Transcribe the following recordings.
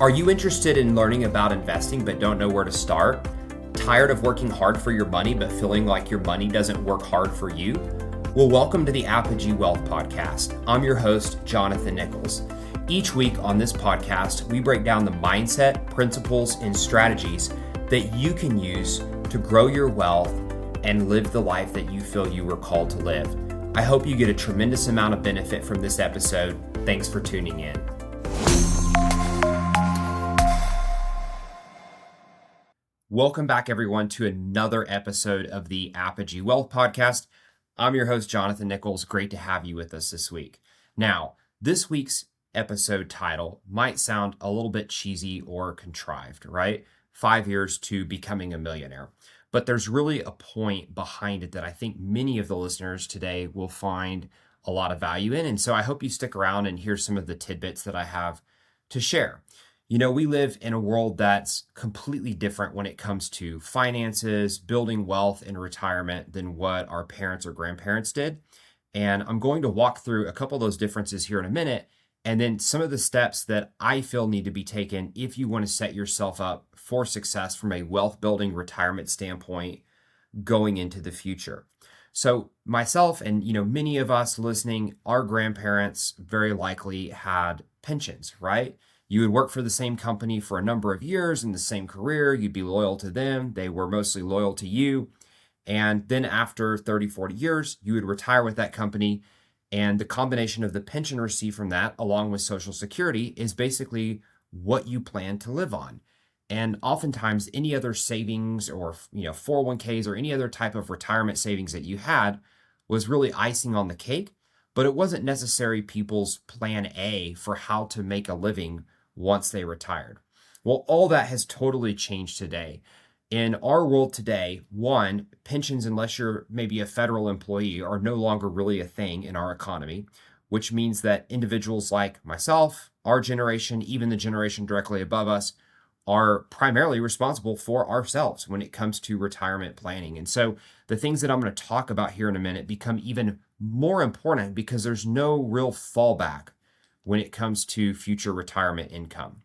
Are you interested in learning about investing but don't know where to start? Tired of working hard for your money but feeling like your money doesn't work hard for you? Well, welcome to the Apogee Wealth Podcast. I'm your host, Jonathan Nichols. Each week on this podcast, we break down the mindset, principles, and strategies that you can use to grow your wealth and live the life that you feel you were called to live. I hope you get a tremendous amount of benefit from this episode. Thanks for tuning in. Welcome back, everyone, to another episode of the Apogee Wealth Podcast. I'm your host, Jonathan Nichols. Great to have you with us this week. Now, this week's episode title might sound a little bit cheesy or contrived, right? 5 years to becoming a millionaire. But there's really a point behind it that I think many of the listeners today will find a lot of value in. And so I hope you stick around and hear some of the tidbits that I have to share. You know, we live in a world that's completely different when it comes to finances, building wealth in retirement than what our parents or grandparents did. And I'm going to walk through a couple of those differences here in a minute, and then some of the steps that I feel need to be taken if you want to set yourself up for success from a wealth building retirement standpoint going into the future. So myself and, many of us listening, our grandparents very likely had pensions, right? You would work for the same company for a number of years in the same career. You'd be loyal to them. They were mostly loyal to you. And then after 30, 40 years, you would retire with that company. And the combination of the pension received from that, along with Social Security, is basically what you plan to live on. And oftentimes, any other savings or 401ks or any other type of retirement savings that you had was really icing on the cake, but it wasn't necessarily people's plan A for how to make a living once they retired. Well, all that has totally changed today. In our world today, one, pensions, unless you're maybe a federal employee, are no longer really a thing in our economy, which means that individuals like myself, our generation, even the generation directly above us, are primarily responsible for ourselves when it comes to retirement planning. And so the things that I'm going to talk about here in a minute become even more important because there's no real fallback when it comes to future retirement income.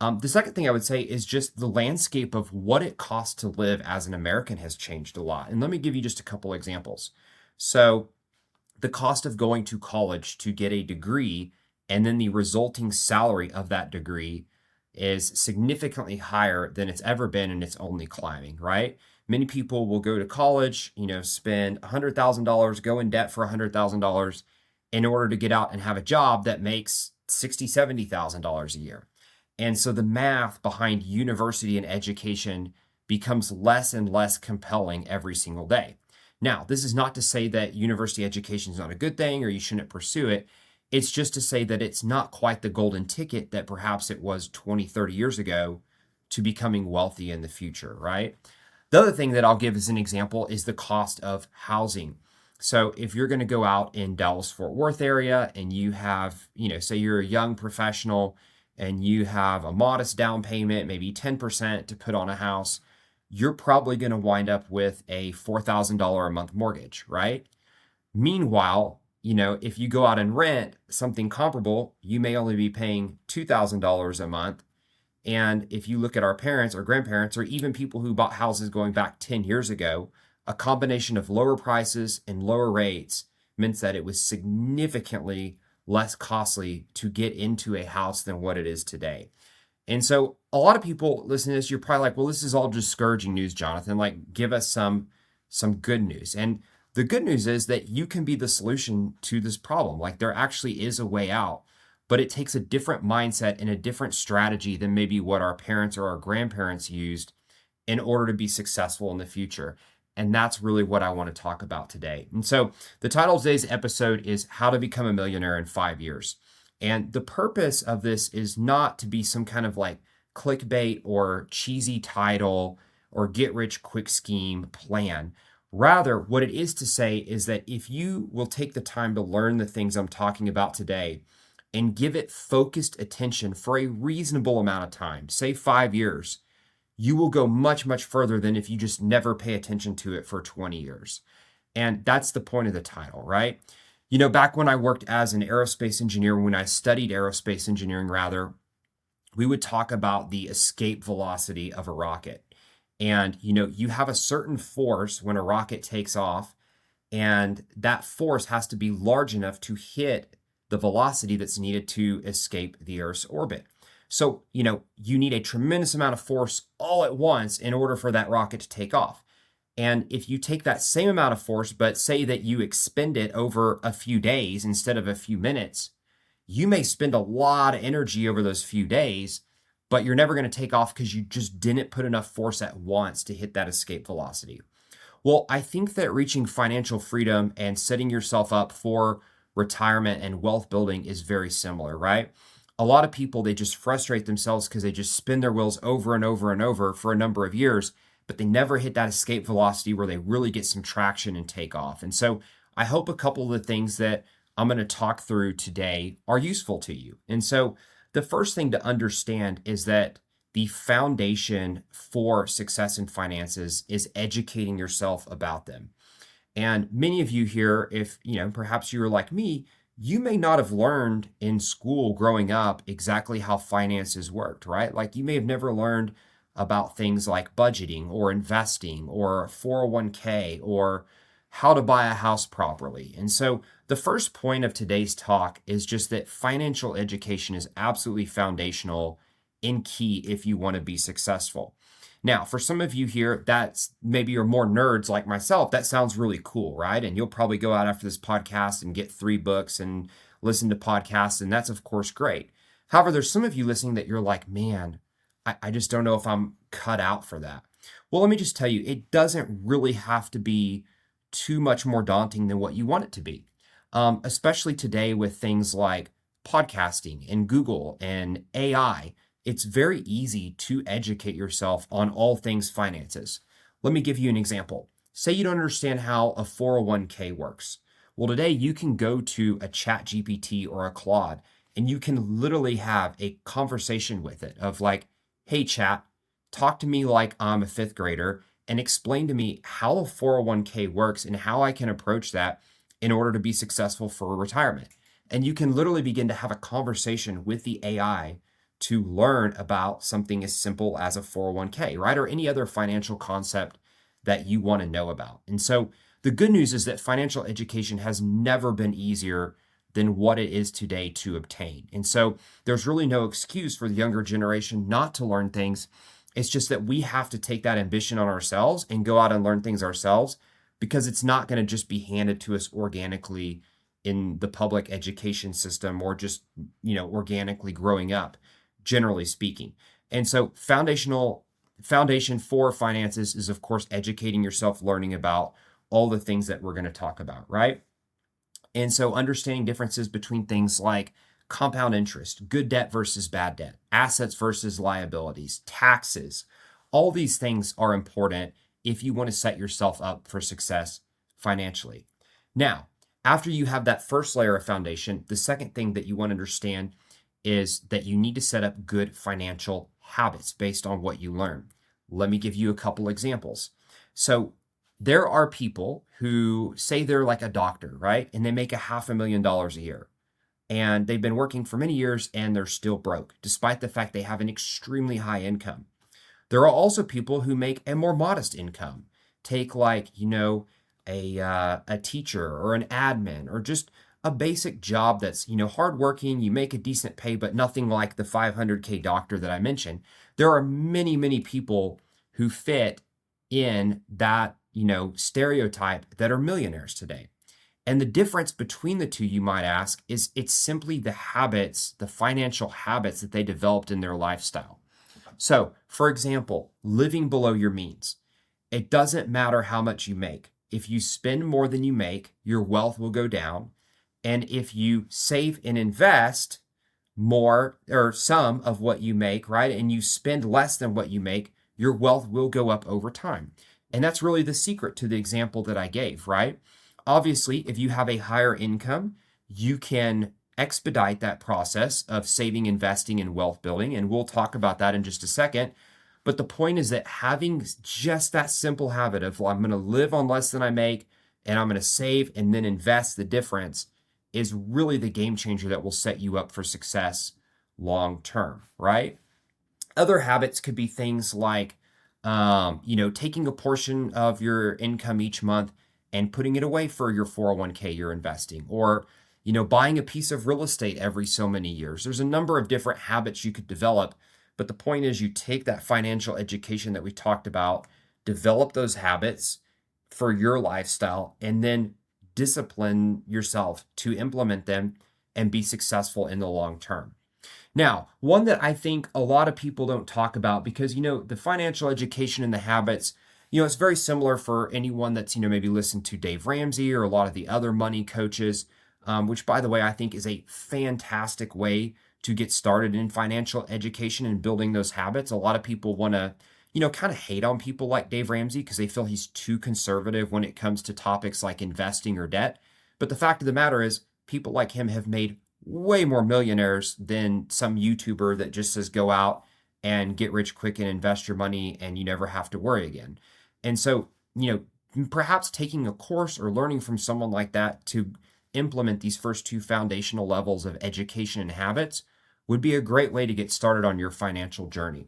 The second thing I would say is just the landscape of what it costs to live as an American has changed a lot. And let me give you just a couple examples. So the cost of going to college to get a degree and then the resulting salary of that degree is significantly higher than it's ever been, and it's only climbing, right? Many people will go to college, spend $100,000, go in debt for $100,000 in order to get out and have a job that makes $60,000, $70,000 a year. And so the math behind university and education becomes less and less compelling every single day. Now, this is not to say that university education is not a good thing or you shouldn't pursue it. It's just to say that it's not quite the golden ticket that perhaps it was 20, 30 years ago to becoming wealthy in the future, right? The other thing that I'll give as an example is the cost of housing. So if you're going to go out in Dallas-Fort Worth area and you have, say you're a young professional and you have a modest down payment, maybe 10% to put on a house, you're probably going to wind up with a $4,000 a month mortgage, right? Meanwhile, if you go out and rent something comparable, you may only be paying $2,000 a month. And if you look at our parents or grandparents, or even people who bought houses going back 10 years ago, a combination of lower prices and lower rates meant that it was significantly less costly to get into a house than what it is today. And so a lot of people listening to this, you're probably like, well, this is all discouraging news, Jonathan. Like, give us some good news. And the good news is that you can be the solution to this problem. Like, there actually is a way out, but it takes a different mindset and a different strategy than maybe what our parents or our grandparents used in order to be successful in the future. And that's really what I want to talk about today. And so the title of today's episode is How to Become a Millionaire in 5 Years. And the purpose of this is not to be some kind of like clickbait or cheesy title or get rich quick scheme plan. Rather, what it is to say is that if you will take the time to learn the things I'm talking about today and give it focused attention for a reasonable amount of time, say 5 years, you will go much, much further than if you just never pay attention to it for 20 years. And that's the point of the title, right? Back when I worked as an aerospace engineer, when I studied aerospace engineering rather, we would talk about the escape velocity of a rocket. And, you have a certain force when a rocket takes off, and that force has to be large enough to hit the velocity that's needed to escape the Earth's orbit. So, you need a tremendous amount of force all at once in order for that rocket to take off. And if you take that same amount of force, but say that you expend it over a few days instead of a few minutes, you may spend a lot of energy over those few days, but you're never going to take off because you just didn't put enough force at once to hit that escape velocity. Well, I think that reaching financial freedom and setting yourself up for retirement and wealth building is very similar, right? A lot of people, they just frustrate themselves because they just spin their wheels over and over and over for a number of years, but they never hit that escape velocity where they really get some traction and take off. And so I hope a couple of the things that I'm going to talk through today are useful to you. And so the first thing to understand is that the foundation for success in finances is educating yourself about them. And many of you here, if perhaps you were like me, you may not have learned in school growing up exactly how finances worked, right? Like you may have never learned about things like budgeting or investing or 401k or how to buy a house properly. And so the first point of today's talk is just that financial education is absolutely foundational and key if you want to be successful. Now, for some of you here, that's maybe you're more nerds like myself. That sounds really cool, right? And you'll probably go out after this podcast and get 3 books and listen to podcasts. And that's, of course, great. However, there's some of you listening that you're like, man, I just don't know if I'm cut out for that. Well, let me just tell you, it doesn't really have to be too much more daunting than what you want it to be, especially today with things like podcasting and Google and AI. It's very easy to educate yourself on all things finances. Let me give you an example. Say you don't understand how a 401k works. Well, today you can go to a ChatGPT or a Claude and you can literally have a conversation with it of like, hey, chat, talk to me like I'm a 5th grader and explain to me how a 401k works and how I can approach that in order to be successful for retirement. And you can literally begin to have a conversation with the AI to learn about something as simple as a 401k, right? Or any other financial concept that you want to know about. And so the good news is that financial education has never been easier than what it is today to obtain. And so there's really no excuse for the younger generation not to learn things. It's just that we have to take that ambition on ourselves and go out and learn things ourselves, because it's not going to just be handed to us organically in the public education system or just, organically growing up, generally speaking. And so foundation for finances is, of course, educating yourself, learning about all the things that we're going to talk about, right? And so understanding differences between things like compound interest, good debt versus bad debt, assets versus liabilities, taxes, all these things are important if you want to set yourself up for success financially. Now, after you have that first layer of foundation, the second thing that you want to understand is that you need to set up good financial habits based on what you learn. Let me give you a couple examples. So there are people who say they're like a doctor, right? And they make $500,000 a year. And they've been working for many years and they're still broke, despite the fact they have an extremely high income. There are also people who make a more modest income. Take like, a teacher or an admin or just a basic job that's, hardworking, you make a decent pay, but nothing like the 500K doctor that I mentioned. There are many, many people who fit in that, stereotype that are millionaires today. And the difference between the two, you might ask, is it's simply the habits, the financial habits that they developed in their lifestyle. So, for example, living below your means. It doesn't matter how much you make. If you spend more than you make, your wealth will go down. And if you save and invest more or some of what you make, right, and you spend less than what you make, your wealth will go up over time. And that's really the secret to the example that I gave, right? Obviously, if you have a higher income, you can expedite that process of saving, investing, and wealth building. And we'll talk about that in just a second. But the point is that having just that simple habit of, well, I'm going to live on less than I make, and I'm going to save and then invest the difference is really the game changer that will set you up for success long term, right? Other habits could be things like, taking a portion of your income each month and putting it away for your 401k you're investing, or, buying a piece of real estate every so many years. There's a number of different habits you could develop, but the point is you take that financial education that we talked about, develop those habits for your lifestyle, and then discipline yourself to implement them and be successful in the long term. Now, one that I think a lot of people don't talk about because, the financial education and the habits, it's very similar for anyone that's, maybe listened to Dave Ramsey or a lot of the other money coaches, which, by the way, I think is a fantastic way to get started in financial education and building those habits. A lot of people want to, kind of hate on people like Dave Ramsey because they feel he's too conservative when it comes to topics like investing or debt. But the fact of the matter is, people like him have made way more millionaires than some YouTuber that just says go out and get rich quick and invest your money and you never have to worry again. And so, perhaps taking a course or learning from someone like that to implement these first two foundational levels of education and habits would be a great way to get started on your financial journey.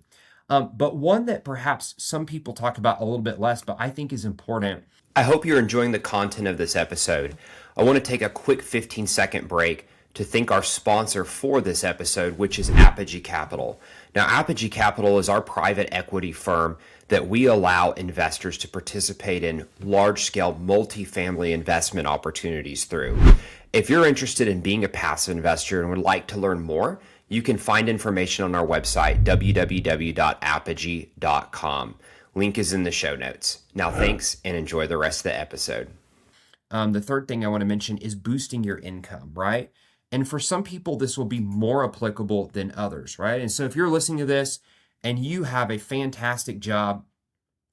But one that perhaps some people talk about a little bit less, but I think is important. I hope you're enjoying the content of this episode. I want to take a quick 15-second break to thank our sponsor for this episode, which is Apogee Capital. Now, Apogee Capital is our private equity firm that we allow investors to participate in large-scale multifamily investment opportunities through. If you're interested in being a passive investor and would like to learn more, you can find information on our website, www.apogee.com. Link is in the show notes. Now, thanks and enjoy the rest of the episode. The third thing I want to mention is boosting your income, right? And for some people, this will be more applicable than others, right? And so if you're listening to this and you have a fantastic job,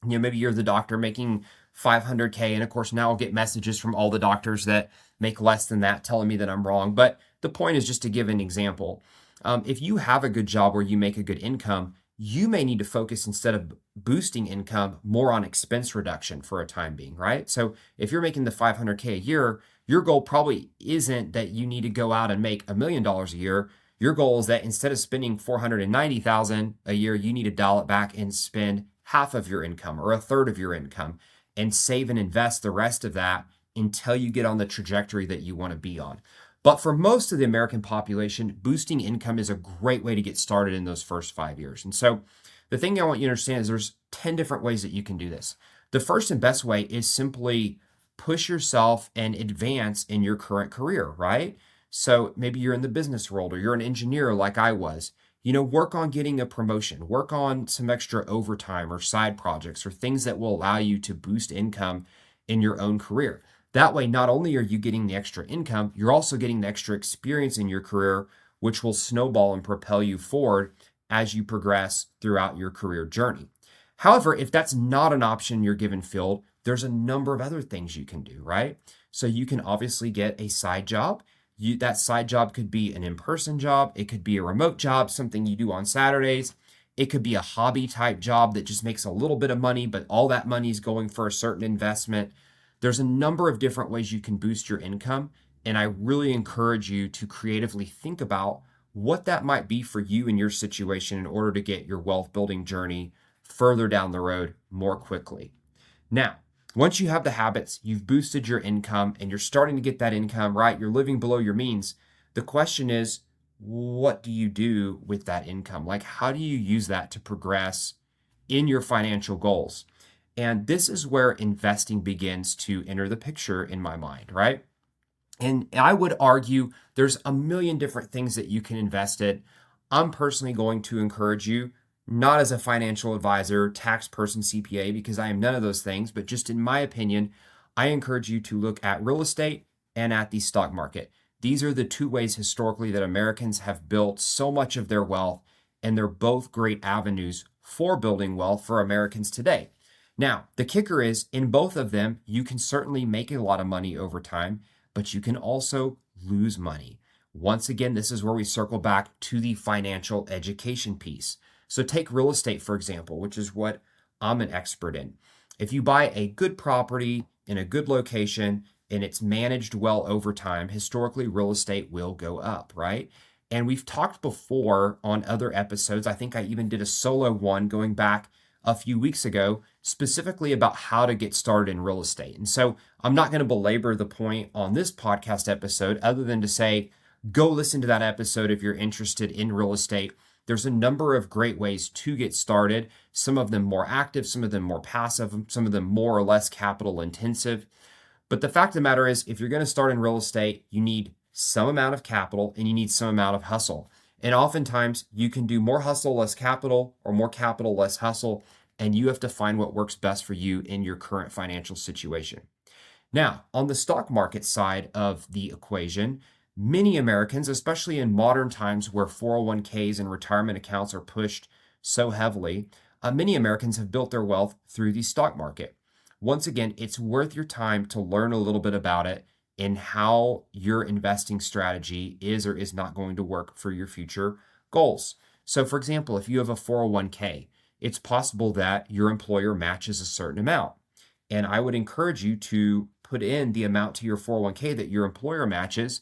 maybe you're the doctor making 500K. And of course, now I'll get messages from all the doctors that make less than that telling me that I'm wrong. But the point is just to give an example. If you have a good job where you make a good income, you may need to focus, instead of boosting income, more on expense reduction for a time being, right? So if you're making the 500K a year, your goal probably isn't that you need to go out and make $1 million a year. Your goal is that instead of spending $490,000 a year, you need to dial it back and spend half of your income or a third of your income and save and invest the rest of that until you get on the trajectory that you want to be on. But for most of the American population, boosting income is a great way to get started in those first 5 years. And so the thing I want you to understand is there's 10 different ways that you can do this. The first and best way is simply push yourself and advance in your current career, right? So maybe you're in the business world or you're an engineer like I was. Work on getting a promotion, work on some extra overtime or side projects or things that will allow you to boost income in your own career. That way, not only are you getting the extra income, you're also getting the extra experience in your career, which will snowball and propel you forward as you progress throughout your career journey. However, if that's not an option in your given field, there's a number of other things you can do, right? So you can obviously get a side job. That side job could be an in-person job. It could be a remote job, something you do on Saturdays. It could be a hobby type job that just makes a little bit of money, but all that money is going for a certain investment. There's a number of different ways you can boost your income, and I really encourage you to creatively think about what that might be for you in your situation in order to get your wealth building journey further down the road more quickly. Now, once you have the habits, you've boosted your income, and you're starting to get that income, right? You're living below your means. The question is, what do you do with that income? Like, how do you use that to progress in your financial goals? And this is where investing begins to enter the picture in my mind, right? And I would argue there's a million different things that you can invest in. I'm personally going to encourage you, not as a financial advisor, tax person, CPA, because I am none of those things, but just in my opinion, I encourage you to look at real estate and at the stock market. These are the two ways historically that Americans have built so much of their wealth, and they're both great avenues for building wealth for Americans today. Now, the kicker is in both of them, you can certainly make a lot of money over time, but you can also lose money. Once again, this is where we circle back to the financial education piece. So take real estate, for example, which is what I'm an expert in. If you buy a good property in a good location and it's managed well over time, historically, real estate will go up, right? And we've talked before on other episodes. I think I even did a solo one going back a few weeks ago, specifically about how to get started in real estate. And so I'm not going to belabor the point on this podcast episode other than to say, go listen to that episode if you're interested in real estate. There's a number of great ways to get started, some of them more active, some of them more passive, some of them more or less capital intensive. But the fact of the matter is, if you're going to start in real estate, you need some amount of capital and you need some amount of hustle. And oftentimes you can do more hustle, less capital, or more capital, less hustle. And you have to find what works best for you in your current financial situation. Now, on the stock market side of the equation, many Americans, especially in modern times where 401ks and retirement accounts are pushed so heavily, many Americans have built their wealth through the stock market. Once again, it's worth your time to learn a little bit about it and how your investing strategy is or is not going to work for your future goals. So, for example, if you have a 401k, it's possible that your employer matches a certain amount. And I would encourage you to put in the amount to your 401k that your employer matches,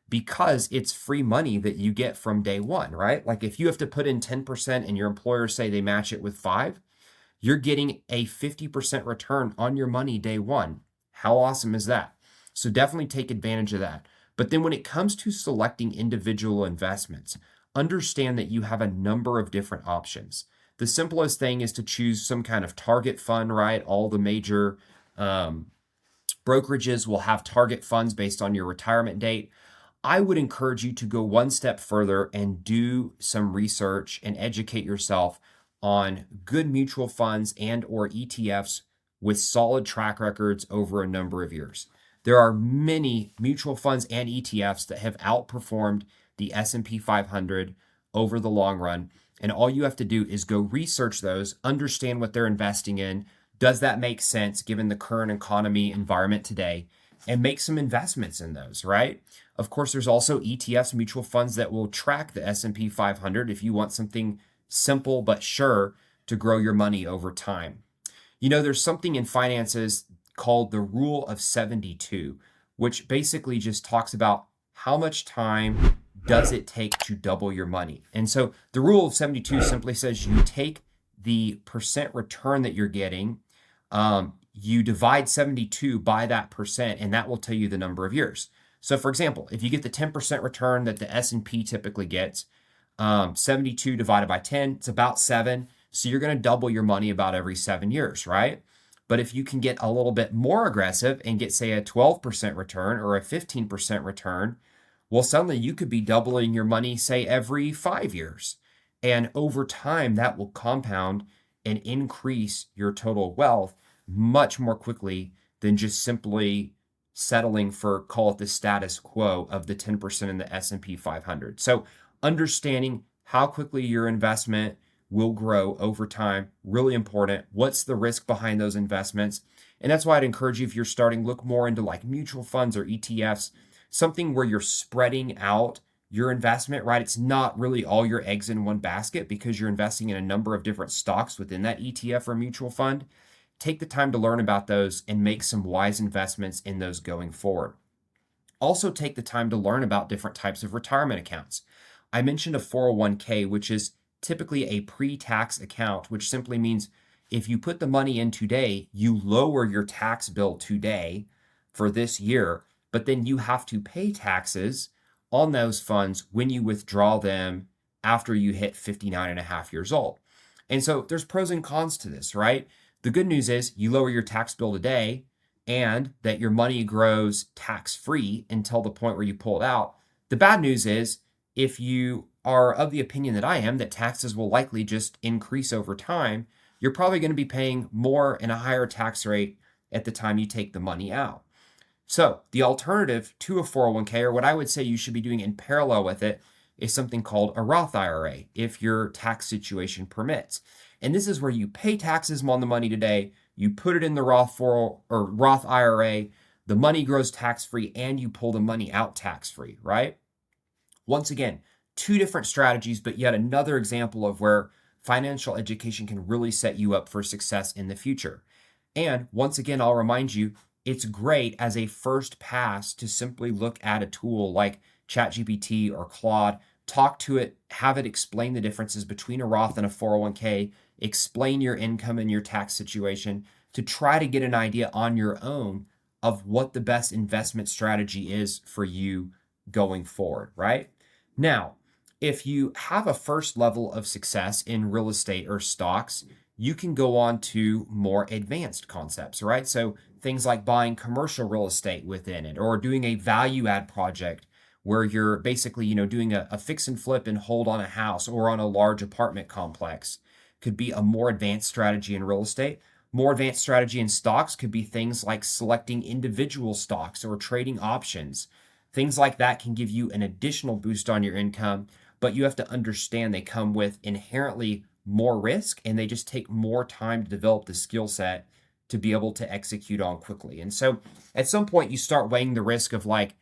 because it's free money that you get from day one, right? Like if you have to put in 10% and your employer say they match it with 5, you're getting a 50% return on your money day one. How awesome is that? So definitely take advantage of that. But then when it comes to selecting individual investments, understand that you have a number of different options. The simplest thing is to choose some kind of target fund, right? All the major brokerages will have target funds based on your retirement date. I would encourage you to go one step further and do some research and educate yourself on good mutual funds and or ETFs with solid track records over a number of years. There are many mutual funds and ETFs that have outperformed the S&P 500 over the long run. And all you have to do is go research those, understand what they're investing in. Does that make sense given the current economy environment today? And make some investments in those, right? Of course, there's also ETFs, mutual funds that will track the S&P 500 if you want something simple but sure to grow your money over time. You know, there's something in finances called the Rule of 72, which basically just talks about how much time does it take to double your money. And so the Rule of 72 simply says you take the percent return that you're getting, you divide 72 by that percent, and that will tell you the number of years. So for example, if you get the 10% return that the S&P typically gets, 72 divided by 10, it's about 7. So you're going to double your money about every 7 years, right? But if you can get a little bit more aggressive and get, say, a 12% return or a 15% return, well, suddenly you could be doubling your money, say, every 5 years. And over time, that will compound and increase your total wealth much more quickly than just simply settling for, call it the status quo of the 10% in the S&P 500. So understanding how quickly your investment will grow over time, really important. What's the risk behind those investments? And that's why I'd encourage you, if you're starting, look more into like mutual funds or ETFs, something where you're spreading out your investment, right? It's not really all your eggs in one basket because you're investing in a number of different stocks within that ETF or mutual fund. Take the time to learn about those and make some wise investments in those going forward. Also take the time to learn about different types of retirement accounts. I mentioned a 401k, which is typically a pre-tax account, which simply means if you put the money in today, you lower your tax bill today for this year, but then you have to pay taxes on those funds when you withdraw them after you hit 59 and a half years old. And so there's pros and cons to this, right? The good news is you lower your tax bill today and that your money grows tax-free until the point where you pull it out. The bad news is if you are of the opinion that I am, that taxes will likely just increase over time, you're probably going to be paying more and a higher tax rate at the time you take the money out. So the alternative to a 401k, or what I would say you should be doing in parallel with it, is something called a Roth IRA, if your tax situation permits. And this is where you pay taxes on the money today, you put it in the Roth IRA, the money grows tax-free, and you pull the money out tax-free, right? Once again, two different strategies, but yet another example of where financial education can really set you up for success in the future. And once again, I'll remind you, it's great as a first pass to simply look at a tool like ChatGPT or Claude talk to it, have it explain the differences between a Roth and a 401k, explain your income and your tax situation to try to get an idea on your own of what the best investment strategy is for you going forward, right? Now, if you have a first level of success in real estate or stocks, you can go on to more advanced concepts, right? So things like buying commercial real estate within it, or doing a value add project where you're basically, doing a fix and flip and hold on a house or on a large apartment complex could be a more advanced strategy in real estate. More advanced strategy in stocks could be things like selecting individual stocks or trading options. Things like that can give you an additional boost on your income, but you have to understand they come with inherently more risk and they just take more time to develop the skill set to be able to execute on quickly. And so at some point you start weighing the risk of like,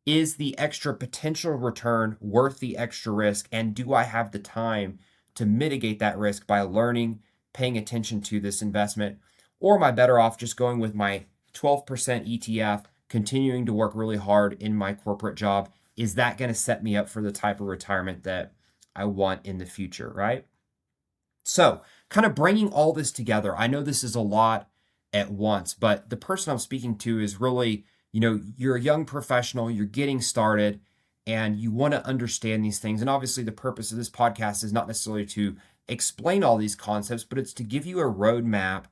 is the extra potential return worth the extra risk? And do I have the time to mitigate that risk by learning, paying attention to this investment? Or am I better off just going with my 12% ETF, continuing to work really hard in my corporate job? Is that going to set me up for the type of retirement that I want in the future, right? So kind of bringing all this together, I know this is a lot at once, but the person I'm speaking to is really, you're a young professional, you're getting started, and you want to understand these things. And obviously the purpose of this podcast is not necessarily to explain all these concepts, but it's to give you a roadmap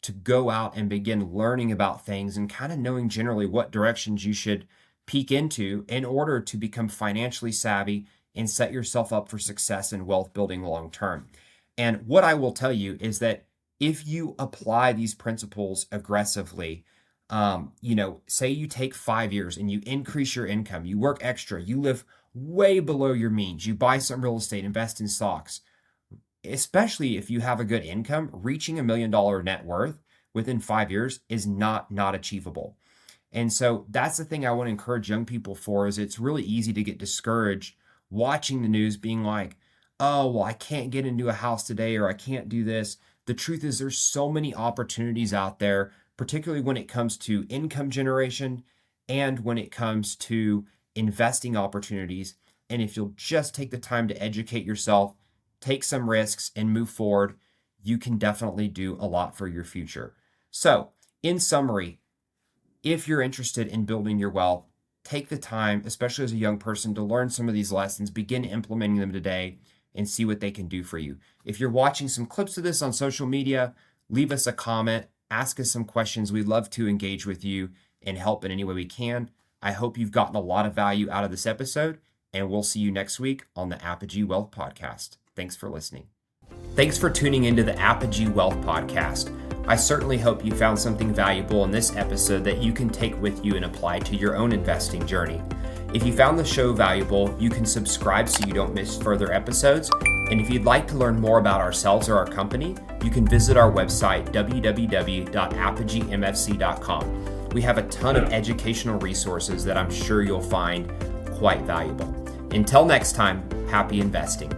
to go out and begin learning about things and kind of knowing generally what directions you should peek into in order to become financially savvy and set yourself up for success and wealth building long term. And what I will tell you is that if you apply these principles aggressively, say you take 5 years and you increase your income, you work extra, you live way below your means, you buy some real estate, invest in stocks, especially if you have a good income, reaching $1 million net worth within 5 years is not achievable. And so that's the thing I want to encourage young people for, is it's really easy to get discouraged watching the news being like, oh, well, I can't get into a house today, or I can't do this. The truth is there's so many opportunities out there, particularly when it comes to income generation and when it comes to investing opportunities. And if you'll just take the time to educate yourself, take some risks, and move forward, you can definitely do a lot for your future. So, in summary, if you're interested in building your wealth, take the time, especially as a young person, to learn some of these lessons, begin implementing them today, and see what they can do for you. If you're watching some clips of this on social media, leave us a comment, ask us some questions. We'd love to engage with you and help in any way we can. I hope you've gotten a lot of value out of this episode, and we'll see you next week on the Apogee Wealth Podcast. Thanks for listening. Thanks for tuning into the Apogee Wealth Podcast. I certainly hope you found something valuable in this episode that you can take with you and apply to your own investing journey. If you found the show valuable, you can subscribe so you don't miss further episodes. And if you'd like to learn more about ourselves or our company, you can visit our website, www.apogeemfc.com. We have a ton of educational resources that I'm sure you'll find quite valuable. Until next time, happy investing.